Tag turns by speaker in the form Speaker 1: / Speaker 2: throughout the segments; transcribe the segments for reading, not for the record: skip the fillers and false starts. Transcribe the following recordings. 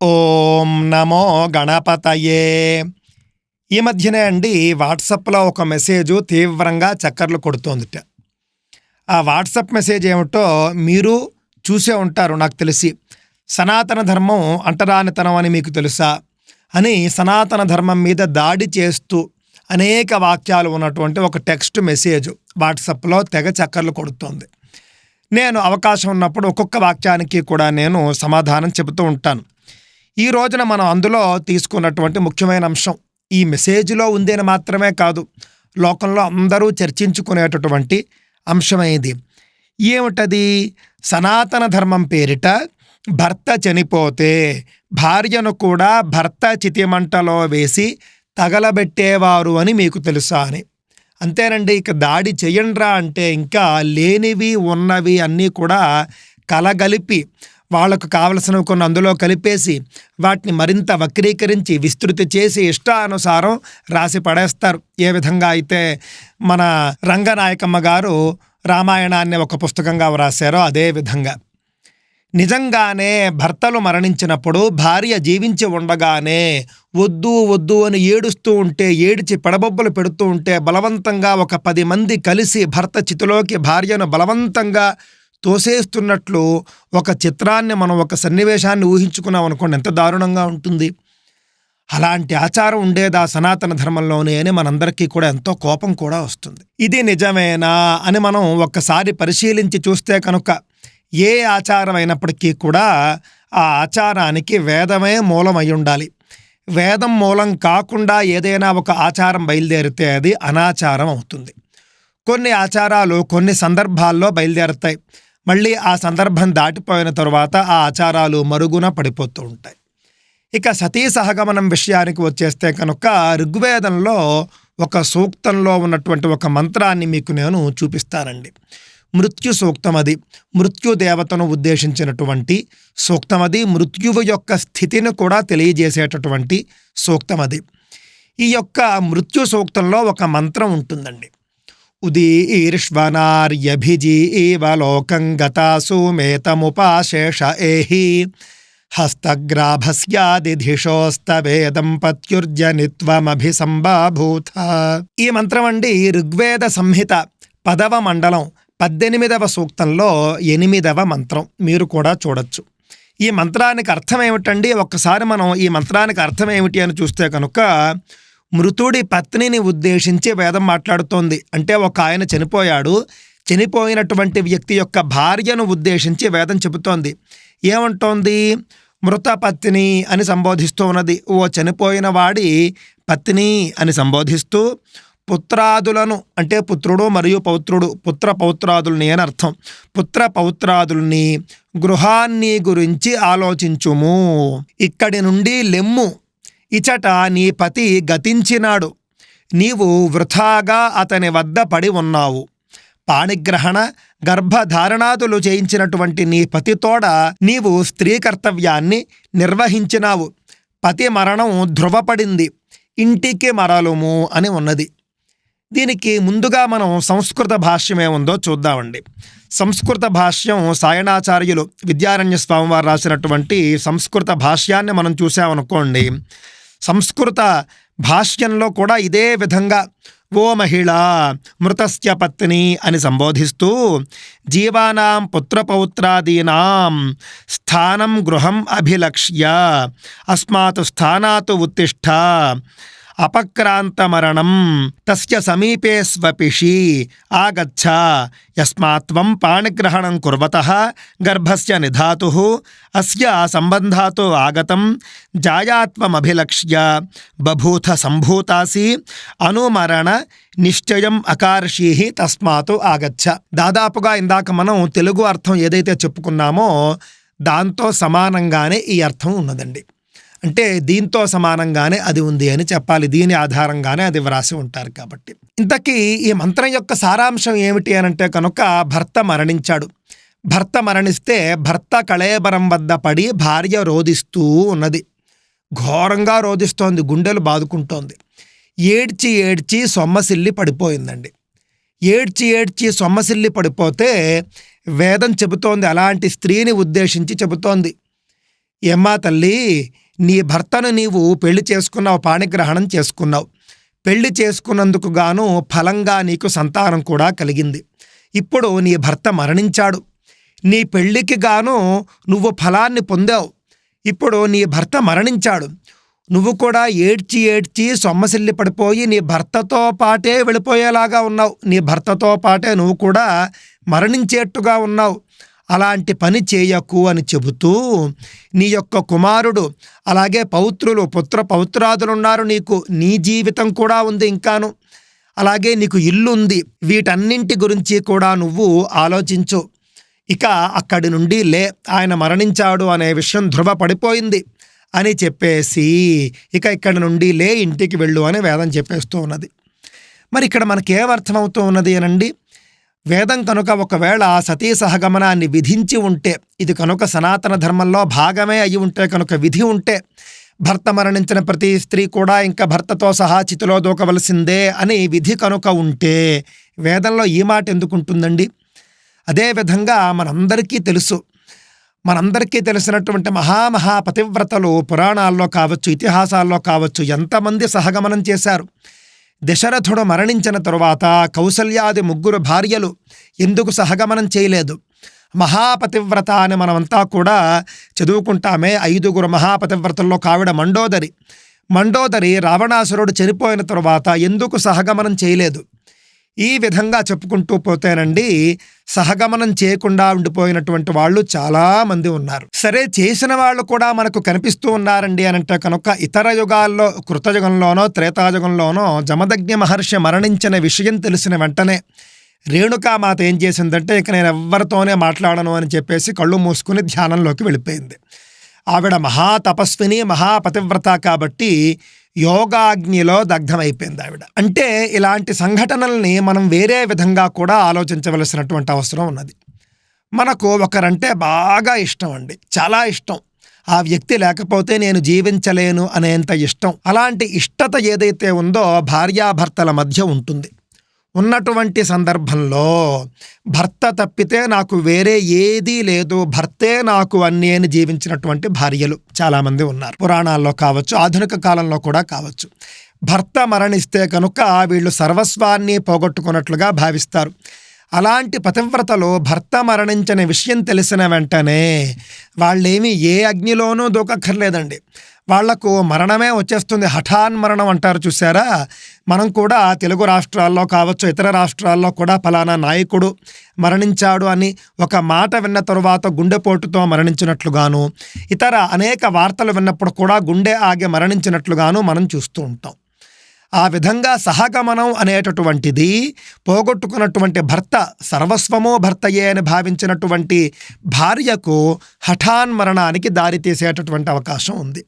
Speaker 1: ఓం నమో గణపతయే. ఈ మధ్యనే అండి వాట్సాప్లో ఒక మెసేజు తీవ్రంగా చక్కర్లు కొడుతోందిట. ఆ వాట్సాప్ మెసేజ్ ఏమిటో మీరు చూసే ఉంటారు నాకు తెలిసి. సనాతన ధర్మం అంటరానితనం అని మీకు తెలుసా అని సనాతన ధర్మం మీద దాడి చేస్తూ అనేక వాక్యాలు ఉన్నటువంటి ఒక టెక్స్ట్ మెసేజ్ వాట్సాప్లో తెగ చక్కర్లు కొడుతోంది. నేను అవకాశం ఉన్నప్పుడు ఒక్కొక్క వాక్యానికి కూడా నేను సమాధానం చెబుతూ ఉంటాను. ఈ రోజున మనం అందులో తీసుకున్నటువంటి ముఖ్యమైన అంశం ఈ మెసేజ్లో ఉందని మాత్రమే కాదు, లోకంలో అందరూ చర్చించుకునేటటువంటి అంశమైంది. ఏమిటది? సనాతన ధర్మం పేరిట భర్త చనిపోతే భార్యను కూడా భర్త చితిమంటలో వేసి తగలబెట్టేవారు అని మీకు తెలుసా అని. అంతేనండి, ఇక దాడి చెయ్యండ్రా అంటే ఇంకా లేనివి ఉన్నవి అన్నీ కూడా కలగలిపి వాళ్లకు కావలసినవి కొన్ని అందులో కలిపేసి వాటిని మరింత వక్రీకరించి విస్తృతి చేసి ఇష్టానుసారం రాసి పడేస్తారు. ఏ విధంగా అయితే మన రంగనాయకమ్మ గారు రామాయణాన్ని ఒక పుస్తకంగా వ్రాసారో అదే విధంగా నిజంగానే భర్తలు మరణించినప్పుడు భార్య జీవించి ఉండగానే వద్దు వద్దు అని ఏడుస్తూ ఉంటే, ఏడిచి పెడబొబ్బలు పెడుతూ ఉంటే బలవంతంగా ఒక 10 మంది కలిసి భర్త చితిలోకి భార్యను బలవంతంగా తోసేస్తున్నట్లు ఒక చిత్రాన్ని మనం ఒక సన్నివేశాన్ని ఊహించుకున్నాం అనుకోండి, ఎంత దారుణంగా ఉంటుంది. అలాంటి ఆచారం ఉండేదా సనాతన ధర్మంలోనే అని మనందరికీ కూడా ఎంతో కోపం కూడా వస్తుంది. ఇది నిజమేనా అని మనం ఒక్కసారి పరిశీలించి చూస్తే కనుక ఏ ఆచారం అయినప్పటికీ కూడా ఆ ఆచారానికి వేదమే మూలం అయి ఉండాలి. వేదం మూలం కాకుండా ఏదైనా ఒక ఆచారం బయలుదేరితే అది అనాచారం అవుతుంది. కొన్ని ఆచారాలు కొన్ని సందర్భాల్లో బయలుదేరుతాయి, మళ్ళీ ఆ సందర్భం దాటిపోయిన తరువాత ఆ ఆచారాలు మరుగున పడిపోతూ ఉంటాయి. ఇక సతీ సహగమనం విషయానికి వచ్చేస్తే కనుక ఋగ్వేదంలో ఒక సూక్తంలో ఉన్నటువంటి ఒక మంత్రాన్ని మీకు నేను చూపిస్తానండి. మృత్యు సూక్తం అది. మృత్యుదేవతను ఉద్దేశించినటువంటి సూక్తం అది. మృత్యువు యొక్క స్థితిని కూడా తెలియజేసేటటువంటి సూక్తం అది. ఈ యొక్క మృత్యు సూక్తంలో ఒక మంత్రం ఉంటుందండి. ఉదీర్ష్వనార్యభిజీవ లోకం గతాసు మేతముపాశేష ఏహి హస్తగ్రాభస్యాదిధిషోస్తవేదం పత్యుర్జనిత్వమభిసంబాభూత. ఈ మంత్రం అండి ఋగ్వేద సంహిత 10వ మండలం 18వ సూక్తంలో 8వ మంత్రం. మీరు కూడా చూడొచ్చు. ఈ మంత్రానికి అర్థం ఏమిటండి? ఒక్కసారి మనం ఈ మంత్రానికి అర్థం ఏమిటి అని చూస్తే కనుక మృతుడి పత్నిని ఉద్దేశించి వేదం మాట్లాడుతోంది. అంటే ఒక ఆయన చనిపోయాడు, చనిపోయినటువంటి వ్యక్తి యొక్క భార్యను ఉద్దేశించి వేదం చెబుతోంది. ఏమంటోంది? మృత పత్ని అని సంబోధిస్తూ ఉన్నది. ఓ చనిపోయిన వాడి పత్ని అని సంబోధిస్తూ పుత్రాదులను, అంటే పుత్రుడు మరియు పౌత్రుడు, పుత్ర పౌత్రాదుల్ని అని అర్థం. పుత్ర పౌత్రాదుల్ని గృహాన్ని గురించి ఆలోచించుము. ఇక్కడి నుండి లెమ్ము, ఇచట నీ పతి గతించినాడు, నీవు వృథాగా అతని వద్ద పడి ఉన్నావు. పాణిగ్రహణ గర్భధారణాదులు చేయించినటువంటి నీ పతితోడ నీవు స్త్రీ కర్తవ్యాన్ని నిర్వహించినావు. పతి మరణం ధృవపడింది, ఇంటికి మరలుము అని ఉన్నది. దీనికి ముందుగా మనం సంస్కృత భాష్యం ఏముందో చూద్దామండి. సంస్కృత భాష్యం సాయణాచార్యులు విద్యారణ్య స్వామి వారు రాసినటువంటి సంస్కృత భాష్యాన్ని మనం చూసామనుకోండి. సంస్కృత భాష్యంలో కూడా ఇదే విధంగా ఓ మహిళ మృతస్య పత్ని అని సంబోధిస్తూ జీవానాం పుత్రపౌత్రాదీనాం స్థానం గృహం అభిలక్ష్య అస్మాత్ స్థానాత్ ఉత్తిష్ఠ అపక్రాంతమరణం తస్య సమీపే స్వపిషి ఆగచ్చ యస్మాత్వం పాణిగ్రహణం కుర్వతః గర్భస్య నిధాతుః అస్య సంబంధాతో ఆగతం జాయాత్వమభిలక్ష్య బభూథ సంభూతాసి అనుమరణ నిశ్చయం అకార్షీః తస్మాత్ ఆగచ్చ. దాదాపుగా ఇందాక మనం తెలుగు అర్థం ఏదైతే చెప్పుకున్నామో దాంతో సమానంగానే ఈ అర్థం ఉన్నదండి. అంటే దీంతో సమానంగానే అది ఉంది అని చెప్పాలి. దీని ఆధారంగానే అది వ్రాసి ఉంటారు కాబట్టి. ఇంతకీ ఈ మంత్రం యొక్క సారాంశం ఏమిటి అనంటే కనుక భర్త మరణించాడు. భర్త మరణిస్తే భర్త కళేబరం వద్ద పడి భార్య రోదిస్తూ ఉన్నది. ఘోరంగా రోదిస్తోంది, గుండెలు బాదుకుంటోంది. ఏడ్చి ఏడ్చి సొమ్మసిల్లి పడిపోయిందండి. ఏడ్చి ఏడ్చి సొమ్మసిల్లి పడిపోతే వేదం చెబుతోంది, అలాంటి స్త్రీని ఉద్దేశించి చెబుతోంది. ఏమ్మా తల్లి, నీ భర్తను నీవు పెళ్లి చేసుకున్నావు, పాణిగ్రహణం చేసుకున్నావు. పెళ్లి చేసుకున్నందుకు గాను ఫలంగా నీకు సంతానం కూడా కలిగింది. ఇప్పుడు నీ భర్త మరణించాడు. నీ పెళ్లికి గాను నువ్వు ఫలాన్ని పొందావు. ఇప్పుడు నీ భర్త మరణించాడు. నువ్వు కూడా ఏడ్చి ఏడ్చి సొమ్మసిల్లి పడిపోయి నీ భర్తతో పాటే వెళ్ళిపోయేలాగా ఉన్నావు. నీ భర్తతో పాటే నువ్వు కూడా మరణించేట్టుగా ఉన్నావు. అలాంటి పని చేయకు అని చెబుతూ, నీ యొక్క కుమారుడు, అలాగే పౌత్రులు, పుత్ర పౌత్రాదులున్నారు నీకు. నీ జీవితం కూడా ఉంది ఇంకాను. అలాగే నీకు ఇల్లు ఉంది. వీటన్నింటి గురించి కూడా నువ్వు ఆలోచించు. ఇక అక్కడి నుండి లే, ఆయన మరణించాడు అనే విషయం ధృవపడిపోయింది అని చెప్పేసి ఇక ఇక్కడి నుండి లే, ఇంటికి వెళ్ళు అని వేదం చెప్పేస్తూ ఉన్నది. మరి ఇక్కడ మనకేమర్థమవుతూ ఉన్నది అనండి, వేదం కనుక ఒకవేళ సతీ సహగమనాన్ని విధించి ఉంటే, ఇది కనుక సనాతన ధర్మంలో భాగమే అయి ఉంటే, కనుక విధి ఉంటే, భర్త మరణించిన ప్రతి స్త్రీ కూడా ఇంకా భర్తతో సహా చితిలో దూకవలసిందే అని విధి కనుక ఉంటే, వేదంలో ఈ మాట ఎందుకుంటుందండి? అదేవిధంగా మనందరికీ తెలిసినటువంటి మహామహా పతివ్రతలు పురాణాల్లో కావచ్చు, ఇతిహాసాల్లో కావచ్చు ఎంతమంది సహగమనం చేశారు. దశరథుడు మరణించిన తరువాత కౌసల్యాది 3 భార్యలు ఎందుకు సహగమనం చేయలేదు? మహాపతివ్రత అని మనమంతా కూడా చదువుకుంటామే. 5 మహాపతివ్రతల్లో కావిడ మండోదరి రావణాసురుడు చనిపోయిన తరువాత ఎందుకు సహగమనం చేయలేదు? ఈ విధంగా చెప్పుకుంటూ పోతేనండి, సహగమనం చేయకుండా ఉండిపోయినటువంటి వాళ్ళు చాలామంది ఉన్నారు. సరే, చేసిన వాళ్ళు కూడా మనకు కనిపిస్తూ ఉన్నారండి అనంటే కనుక, ఇతర యుగాల్లో, కృతయుగంలోనో త్రేతాయుగంలోనో జమదగ్ని మహర్షి మరణించిన విషయం తెలిసిన వెంటనే రేణుకామాత ఏం చేసిందంటే, ఇక నేను ఎవ్వరితోనే మాట్లాడను అని చెప్పేసి కళ్ళు మూసుకుని ధ్యానంలోకి వెళ్ళిపోయింది. ఆవిడ మహాతపస్విని, మహాపతివ్రత కాబట్టి యోగాగ్నిలో దగ్ధమైపోయింది ఆవిడ. అంటే ఇలాంటి సంఘటనల్ని మనం వేరే విధంగా కూడా ఆలోచించవలసినటువంటి అవసరం ఉన్నది. మనకు ఒకరంటే బాగా ఇష్టం అండి, చాలా ఇష్టం. ఆ వ్యక్తి లేకపోతే నేను జీవించలేను అనేంత ఇష్టం. అలాంటి ఇష్టత ఏదైతే ఉందో భార్యాభర్తల మధ్య ఉంటుంది. ఉన్నటువంటి సందర్భంలో భర్త తప్పితే నాకు వేరే ఏదీ లేదు, భర్తే నాకు అన్నీ అని జీవించినటువంటి భార్యలు చాలామంది ఉన్నారు. పురాణాల్లో కావచ్చు, ఆధునిక కాలంలో కూడా కావచ్చు. భర్త మరణిస్తే కనుక వీళ్ళు సర్వస్వాన్ని పోగొట్టుకున్నట్లుగా భావిస్తారు. అలాంటి పతివ్రతలు భర్త మరణించిన విషయం తెలిసిన వెంటనే వాళ్ళేమి ఏ అగ్నిలోనూ దూకక్కర్లేదండి, వాళ్లకు మరణమే వచ్చేస్తుంది. హఠాన్ మరణం అంటారు చూసారా? మనం కూడా తెలుగు రాష్ట్రాల్లో కావచ్చు, ఇతర రాష్ట్రాల్లో కూడా ఫలానా నాయకుడు మరణించాడు అని ఒక మాట విన్న తరువాత గుండెపోటుతో మరణించినట్లుగాను, ఇతర అనేక వార్తలు విన్నప్పుడు కూడా గుండె ఆగి మరణించినట్లుగాను మనం చూస్తూ ఉంటాం. ఆ విధంగా సహగమనం అనేటటువంటిది పోగొట్టుకున్నటువంటి భర్త, సర్వస్వము భర్తయే అని భావించినటువంటి భార్యకు హఠాన్ మరణానికి దారితీసేటటువంటి అవకాశం ఉంది.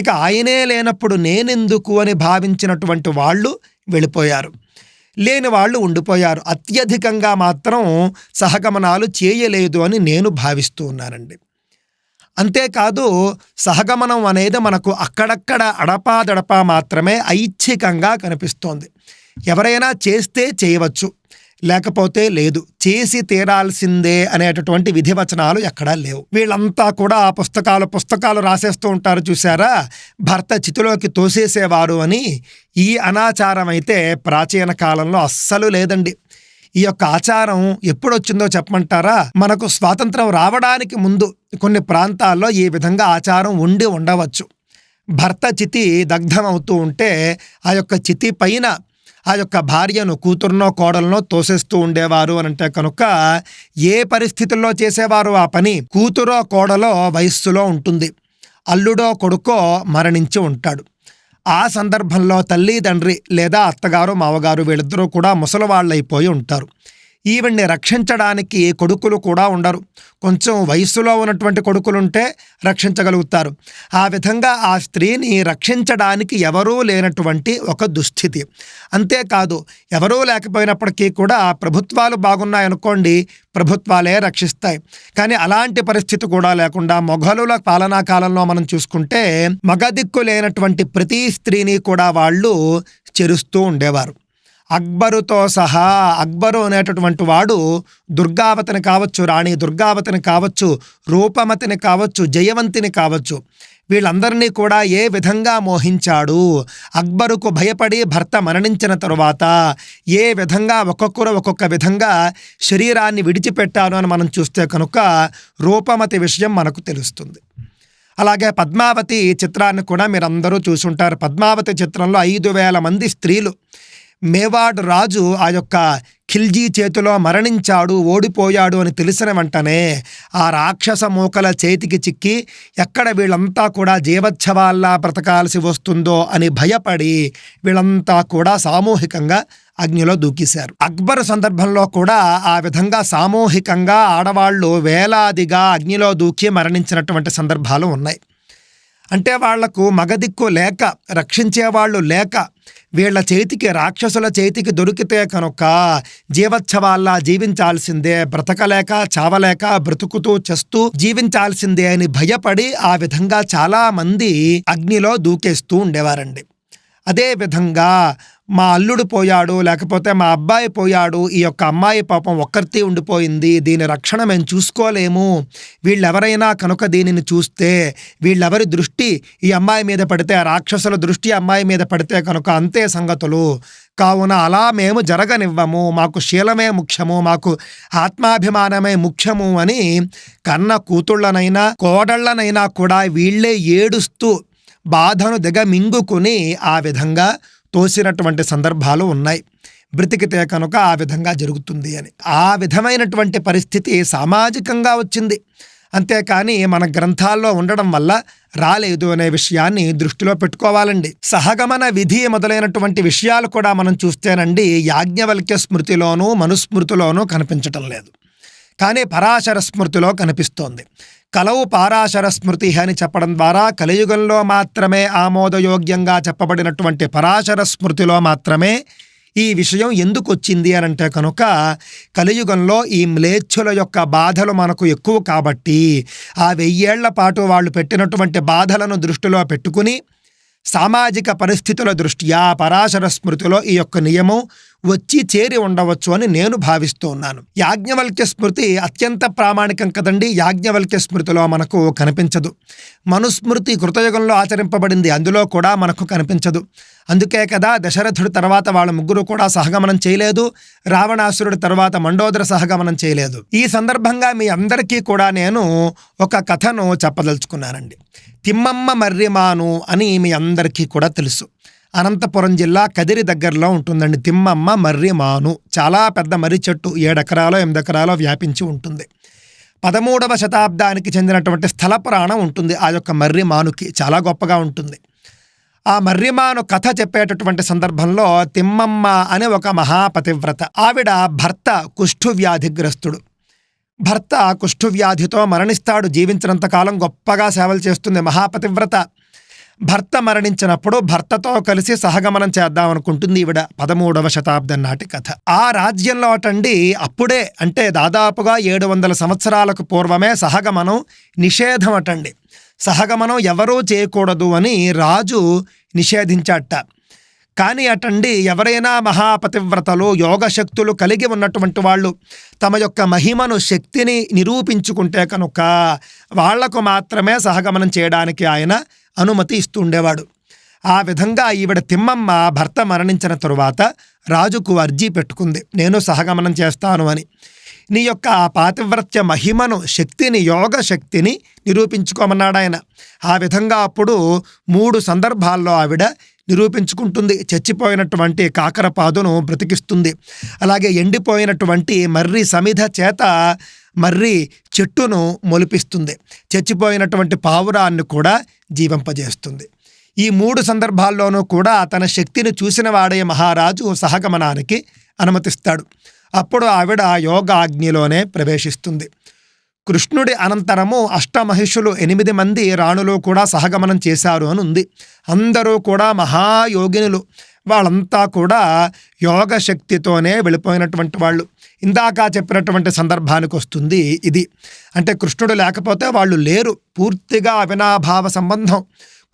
Speaker 1: ఇక ఆయనే లేనప్పుడు నేనెందుకు అని భావించినటువంటి వాళ్ళు వెళ్ళిపోయారు, లేని వాళ్ళు ఉండిపోయారు. అత్యధికంగా మాత్రం సహగమనాలు చేయలేదు అని నేను భావిస్తూ ఉన్నానండి. అంతేకాదు, సహగమనం అనేది మనకు అక్కడక్కడ అడపాదడపా మాత్రమే ఐచ్ఛికంగా కనిపిస్తోంది. ఎవరైనా చేస్తే చేయవచ్చు, లేకపోతే లేదు. చేసి తీరాల్సిందే అనేటటువంటి విధివచనాలు ఎక్కడా లేవు. వీళ్ళంతా కూడా పుస్తకాలు రాసేస్తూ ఉంటారు చూసారా, భర్త చితిలోకి తోసేసేవారు అని. ఈ అనాచారం అయితే ప్రాచీన కాలంలో అస్సలు లేదండి. ఈ యొక్క ఆచారం ఎప్పుడొచ్చిందో చెప్పమంటారా? మనకు స్వాతంత్రం రావడానికి ముందు కొన్ని ప్రాంతాల్లో ఈ విధంగా ఆచారం ఉండవచ్చు. భర్త చితి దగ్ధమవుతూ ఉంటే ఆ యొక్క చితి పైన ఆ యొక్క భార్యను, కూతురునో కోడలనో తోసేస్తూ ఉండేవారు అని అంటే కనుక ఏ పరిస్థితుల్లో చేసేవారు ఆ పని? కూతురో కోడలో వయస్సులో ఉంటుంది, అల్లుడో కొడుకో మరణించి ఉంటాడు. ఆ సందర్భంలో తల్లి తండ్రి లేదా అత్తగారు మావగారు వీళ్ళిద్దరూ కూడా ముసలివాళ్ళైపోయి ఉంటారు. ఈవిడ్ని రక్షించడానికి కొడుకులు కూడా ఉండరు. కొంచెం వయస్సులో ఉన్నటువంటి కొడుకులుంటే రక్షించగలుగుతారు. ఆ విధంగా ఆ స్త్రీని రక్షించడానికి ఎవరూ లేనటువంటి ఒక దుస్థితి. అంతేకాదు, ఎవరూ లేకపోయినప్పటికీ కూడా ప్రభుత్వాలు బాగున్నాయనుకోండి, ప్రభుత్వాలే రక్షిస్తాయి. కానీ అలాంటి పరిస్థితి కూడా లేకుండా మొఘలుల పాలనా కాలంలో మనం చూసుకుంటే మగదిక్కు లేనటువంటి ప్రతి స్త్రీని కూడా వాళ్ళు చెరుస్తూ ఉండేవారు. అక్బరుతో సహా, అక్బరు అనేటటువంటి వాడు దుర్గావతిని కావచ్చు, రాణి దుర్గావతిని కావచ్చు, రూపమతిని కావచ్చు, జయవంతిని కావచ్చు, వీళ్ళందరినీ కూడా ఏ విధంగా మోహించాడు, అక్బరుకు భయపడి భర్త మరణించిన తరువాత ఏ విధంగా ఒక్కొక్కరు ఒక్కొక్క విధంగా శరీరాన్ని విడిచిపెట్టారు అని మనం చూస్తే కనుక రూపమతి విషయం మనకు తెలుస్తుంది. అలాగే పద్మావతి చిత్రాన్ని కూడా మీరందరూ చూసుంటారు. పద్మావతి చిత్రంలో 5,000 మంది స్త్రీలు, మేవాడు రాజు ఆ యొక్క ఖిల్జీ చేతిలో మరణించాడు, ఓడిపోయాడు అని తెలిసిన వెంటనే ఆ రాక్షస మూకల చేతికి చిక్కి ఎక్కడ వీళ్ళంతా కూడా జీవోత్సవాల్లా బ్రతకాల్సి వస్తుందో అని భయపడి వీళ్ళంతా కూడా సామూహికంగా అగ్నిలో దూకేశారు. అక్బర్ సందర్భంలో కూడా ఆ విధంగా సామూహికంగా ఆడవాళ్ళు వేలాదిగా అగ్నిలో దూకి మరణించినటువంటి సందర్భాలు ఉన్నాయి. అంటే వాళ్లకు మగదిక్కు లేక, రక్షించేవాళ్ళు లేక, వీళ్ల చేతికి, రాక్షసుల చేతికి దొరికితే కనుక జీవోత్సవాల్లా జీవించాల్సిందే, బ్రతకలేక చావలేక బ్రతుకుతూ చేస్తూ జీవించాల్సిందే అని భయపడి ఆ విధంగా చాలా మంది అగ్నిలో దూకేస్తూ ఉండేవారండి. అదే విధంగా మా అల్లుడు పోయాడు, లేకపోతే మా అబ్బాయి పోయాడు, ఈ యొక్క అమ్మాయి పాపం ఒక్కరితే ఉండిపోయింది, దీని రక్షణ మేము చూసుకోలేము, వీళ్ళెవరైనా కనుక దీనిని చూస్తే వీళ్ళెవరి దృష్టి ఈ అమ్మాయి మీద పడితే, ఆ రాక్షసుల దృష్టి అమ్మాయి మీద పడితే కనుక అంతే సంగతులు, కావున అలా మేము జరగనివ్వము, మాకు శీలమే ముఖ్యము, మాకు ఆత్మాభిమానమే ముఖ్యము అని కన్న కూతుళ్ళనైనా కోడళ్లనైనా కూడా వీళ్ళే ఏడుస్తూ బాధను దిగమింగుకుని ఆ విధంగా తోసినటువంటి సందర్భాలు ఉన్నాయి. బ్రతికితే కనుక ఆ విధంగా జరుగుతుంది అని. ఆ విధమైనటువంటి పరిస్థితి సామాజికంగా వచ్చింది, అంతేకాని మన గ్రంథాల్లో ఉండడం వల్ల రాలేదు అనే విషయాన్ని దృష్టిలో పెట్టుకోవాలండి. సహగమన విధి మొదలైనటువంటి విషయాలు కూడా మనం చూస్తేనండి యాజ్ఞవల్క్య స్మృతిలోనూ మనుస్మృతిలోనూ కనిపించటం లేదు, కానీ పరాశర స్మృతిలో కనిపిస్తోంది. కలవు పారాశర స్మృతి అని చెప్పడం ద్వారా కలియుగంలో మాత్రమే ఆమోదయోగ్యంగా చెప్పబడినటువంటి పరాశర స్మృతిలో మాత్రమే ఈ విషయం ఎందుకు వచ్చింది అని అంటే కనుక కలియుగంలో ఈ మ్లేచ్ఛుల యొక్క బాధలు మనకు ఎక్కువ కాబట్టి ఆ 1000 ఏళ్ల పాటు వాళ్ళు పెట్టినటువంటి బాధలను దృష్టిలో పెట్టుకుని సామాజిక పరిస్థితుల దృష్ట్యా పరాశర స్మృతిలో ఈ యొక్క నియమం వచ్చి చేరి ఉండవచ్చు అని నేను భావిస్తూ ఉన్నాను. యాజ్ఞవల్క్య స్మృతి అత్యంత ప్రామాణికం కదండి. యాజ్ఞవల్క్య స్మృతిలో మనకు కనిపించదు. మనుస్మృతి కృతయుగంలో ఆచరింపబడింది, అందులో కూడా మనకు కనిపించదు. అందుకే కదా దశరథుడి తర్వాత వాళ్ళ ముగ్గురు కూడా సహగమనం చేయలేదు, రావణాసురుడి తర్వాత మండోదర సహగమనం చేయలేదు. ఈ సందర్భంగా మీ అందరికీ కూడా నేను ఒక కథను చెప్పదలుచుకున్నానండి. తిమ్మమ్మ మర్రిమాను అని మీ అందరికీ కూడా తెలుసు. అనంతపురం జిల్లా కదిరి దగ్గరలో ఉంటుందండి తిమ్మమ్మ మర్రిమాను. చాలా పెద్ద మర్రి చెట్టు, 7 ఎకరాలో 8 ఎకరాలో వ్యాపించి ఉంటుంది. 13వ శతాబ్దానికి చెందినటువంటి స్థల పురాణం ఉంటుంది ఆ యొక్క మర్రిమానుకి, చాలా గొప్పగా ఉంటుంది. ఆ మర్రిమాను కథ చెప్పేటటువంటి సందర్భంలో తిమ్మమ్మ అనే ఒక మహాపతివ్రత, ఆవిడ భర్త కుష్ఠువ్యాధిగ్రస్తుడు. భర్త కుష్ఠువ్యాధితో మరణిస్తాడు. జీవించినంతకాలం గొప్పగా సేవలు చేస్తుంది మహాపతివ్రత. భర్త మరణించినప్పుడు భర్తతో కలిసి సహగమనం చేద్దాం అనుకుంటుంది ఈవిడ. 13వ శతాబ్దం నాటి కథ. ఆ రాజ్యంలో అటండి అప్పుడే, అంటే దాదాపుగా 700 సంవత్సరాలకు పూర్వమే సహగమనం నిషేధం అటండి. సహగమనం ఎవరూ చేయకూడదు అని రాజు నిషేధించాట. కానీ అటండి ఎవరైనా మహాపతివ్రతలు, యోగశక్తులు కలిగి ఉన్నటువంటి వాళ్ళు తమ యొక్క మహిమను, శక్తిని నిరూపించుకుంటే కనుక వాళ్లకు మాత్రమే సహగమనం చేయడానికి ఆయన అనుమతి ఇస్తూ ఉండేవాడు. ఆ విధంగా ఈవిడ తిమ్మమ్మ భర్త మరణించిన తరువాత రాజుకు అర్జీ పెట్టుకుంది, నేను సహగమనం చేస్తాను అని. నీ యొక్క ఆ పాతివ్రత్య మహిమను, శక్తిని, యోగ శక్తిని నిరూపించుకోమన్నాడు ఆయన. ఆ విధంగా అప్పుడు 3 సందర్భాల్లో ఆవిడ నిరూపించుకుంటుంది. చచ్చిపోయినటువంటి కాకరపాదును బ్రతికిస్తుంది, అలాగే ఎండిపోయినటువంటి మర్రి సమిధ చేత మర్రి చెట్టును మొలిపిస్తుంది, చచ్చిపోయినటువంటి పావురాన్ని కూడా జీవింపజేస్తుంది. ఈ 3 సందర్భాల్లోనూ కూడా తన శక్తిని చూసిన వాడే మహారాజు సహగమనానికి అనుమతిస్తాడు. అప్పుడు ఆవిడ యోగాగ్నిలోనే ప్రవేశిస్తుంది. కృష్ణుడి అనంతరము అష్టమహిషులు 8 మంది రాణులు కూడా సహగమనం చేశారు అని ఉంది. అందరూ కూడా మహాయోగినులు, వాళ్ళంతా కూడా యోగ శక్తితోనే వెళ్ళిపోయినటువంటి వాళ్ళు. ఇందాక చెప్పినటువంటి సందర్భానికి వస్తుంది ఇది. అంటే కృష్ణుడు లేకపోతే వాళ్ళు లేరు, పూర్తిగా అవినాభావ సంబంధం.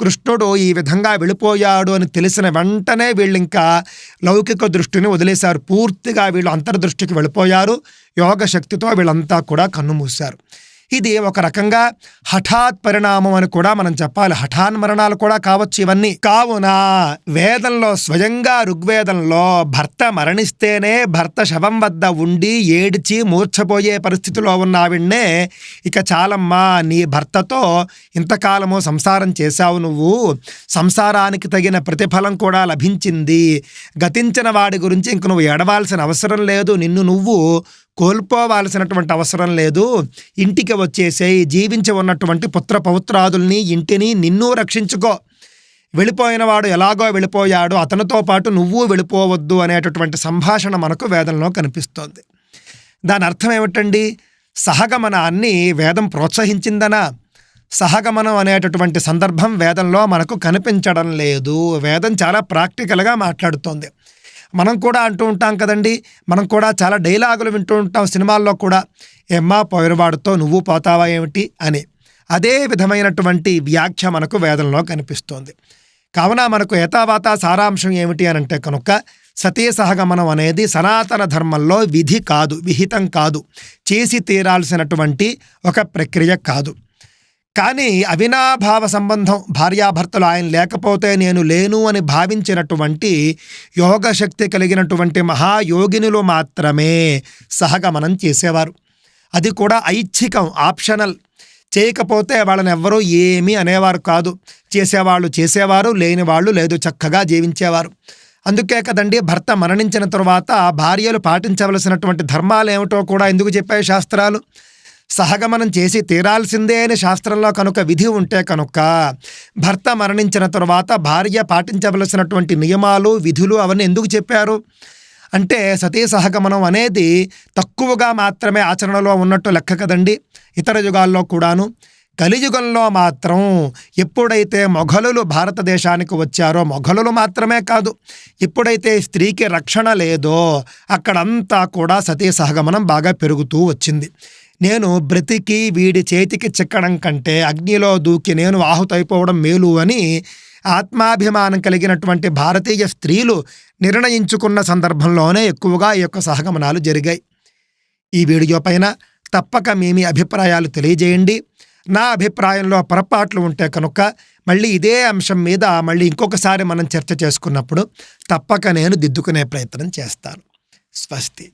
Speaker 1: కృష్ణుడు ఈ విధంగా వెళ్ళిపోయాడు అని తెలిసిన వెంటనే వీళ్ళింకా లౌకిక దృష్టిని వదిలేశారు. పూర్తిగా వీళ్ళు అంతర్దృష్టికి వెళ్ళిపోయారు. యోగ శక్తితో వీళ్ళంతా కూడా కన్నుమూశారు. ఇది ఒక రకంగా హఠాత్ పరిణామం అని కూడా మనం చెప్పాలి. హఠాన్మరణాలు కూడా కావచ్చు ఇవన్నీ. కావున వేదంలో స్వయంగా ఋగ్వేదంలో భర్త మరణిస్తేనే భర్త శవం వద్ద ఉండి ఏడిచి మూర్ఛపోయే పరిస్థితిలో ఉన్న ఆవిడ్నే ఇక చాలమ్మా, నీ భర్తతో ఇంతకాలము సంసారం చేశావు, నువ్వు సంసారానికి తగిన ప్రతిఫలం కూడా లభించింది, గతించిన వాడి గురించి ఇంక నువ్వు ఏడవాల్సిన అవసరం లేదు, నిన్ను నువ్వు కోల్పోవాల్సినటువంటి అవసరం లేదు, ఇంటికి వచ్చేసేయి, జీవించి ఉన్నటువంటి పుత్ర పౌత్రాదుల్ని ఇంటిని నిన్ను రక్షించుకో, వెళ్ళిపోయిన వాడు ఎలాగో వెళ్ళిపోయాడు అతనితో పాటు నువ్వు వెళ్ళిపోవద్దు అనేటటువంటి సంభాషణ మనకు వేదంలో కనిపిస్తోంది. దాని అర్థం ఏమిటండి? సహగమనాన్ని వేదం ప్రోత్సహించిందనా? సహగమనం అనేటటువంటి సందర్భం వేదంలో మనకు కనిపించడం లేదు. వేదం చాలా ప్రాక్టికల్గా మాట్లాడుతోంది. మనం కూడా అంటూ ఉంటాం కదండి, మనం కూడా చాలా డైలాగులు వింటూ ఉంటాం సినిమాల్లో కూడా, ఏమ్మా పోయినవాడితో నువ్వు పోతావా ఏమిటి అని. అదే విధమైనటువంటి వ్యాఖ్య మనకు వేదంలో కనిపిస్తోంది. కావున మనకు ఏతావాత సారాంశం ఏమిటి అని అంటే కనుక సతీ సహగమనం అనేది సనాతన ధర్మంలో విధి కాదు, విహితం కాదు, చేసి తీరాల్సినటువంటి ఒక ప్రక్రియ కాదు. కానీ అవినాభావ సంబంధం, భార్యాభర్తలు ఆయన లేకపోతే నేను లేను అని భావించినటువంటి యోగశక్తి కలిగినటువంటి మహాయోగినులు మాత్రమే సహగమనం చేసేవారు. అది కూడా ఐచ్ఛికం, ఆప్షనల్. చేయకపోతే వాళ్ళని ఎవ్వరూ ఏమీ అనేవారు కాదు. చేసేవాళ్ళు చేసేవారు, లేని వాళ్ళు లేదు, చక్కగా జీవించేవారు. అందుకే కదండి భర్త మరణించిన తరువాత భార్యలు పాటించవలసినటువంటి ధర్మాలు ఏమిటో కూడా ఎందుకు చెప్పాయి శాస్త్రాలు. సహగమనం చేసి తీరాల్సిందే అని శాస్త్రంలో కనుక విధి ఉంటే కనుక భర్త మరణించిన తరువాత భార్య పాటించవలసినటువంటి నియమాలు, విధులు అవన్నీ ఎందుకు చెప్పారు అంటే సతీ సహగమనం అనేది తక్కువగా మాత్రమే ఆచరణలో ఉన్నట్టు లెక్క కదండి ఇతర యుగాల్లో కూడాను. కలియుగంలో మాత్రం ఎప్పుడైతే మొఘలులు భారతదేశానికి వచ్చారో, మొఘలులు మాత్రమే కాదు, ఎప్పుడైతే స్త్రీకి రక్షణ లేదో అక్కడంతా కూడా సతీ సహగమనం బాగా పెరుగుతూ వచ్చింది. నేను బ్రతికి వీడి చేతికి చిక్కడం కంటే అగ్నిలో దూకి నేను ఆహుతైపోవడం మేలు అని ఆత్మాభిమానం కలిగినటువంటి భారతీయ స్త్రీలు నిర్ణయించుకున్న సందర్భంలోనే ఎక్కువగా ఈ యొక్క సహగమనాలు జరిగాయి. ఈ వీడియో పైన తప్పక మీ అభిప్రాయాలు తెలియజేయండి. నా అభిప్రాయంలో పొరపాట్లు ఉంటే కనుక మళ్ళీ ఇదే అంశం మీద మళ్ళీ ఇంకొకసారి మనం చర్చ చేసుకున్నప్పుడు తప్పక నేను దిద్దుకునే ప్రయత్నం చేస్తాను. స్వస్తి.